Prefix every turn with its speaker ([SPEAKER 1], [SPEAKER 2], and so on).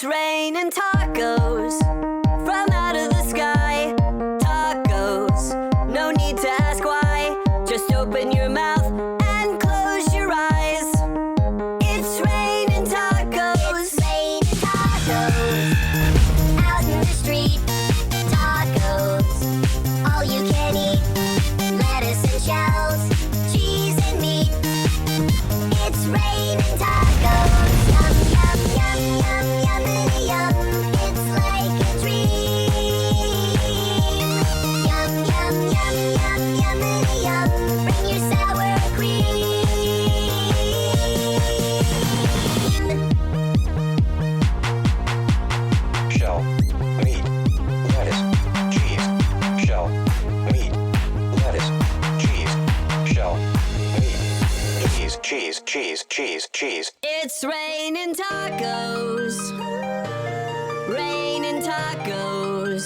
[SPEAKER 1] raining tacos from out of the sky. Tacos, no need to ask why. Just open your mouth and close your eyes. It's raining tacos.
[SPEAKER 2] It's raining tacos out in the street. Tacos, all you can eat. Lettuce and shells, cheese and meat. It's raining tacos. Yum, yum, yum, yum, yummity yum. It's like a dream. Yum, yum, yum, yum, yummity yum. Bring your sour cream.
[SPEAKER 3] Shell, meat, lettuce, cheese. Shell, meat, lettuce, cheese. Shell, meat, cheese, cheese.
[SPEAKER 1] It's raining tacos. Raining tacos.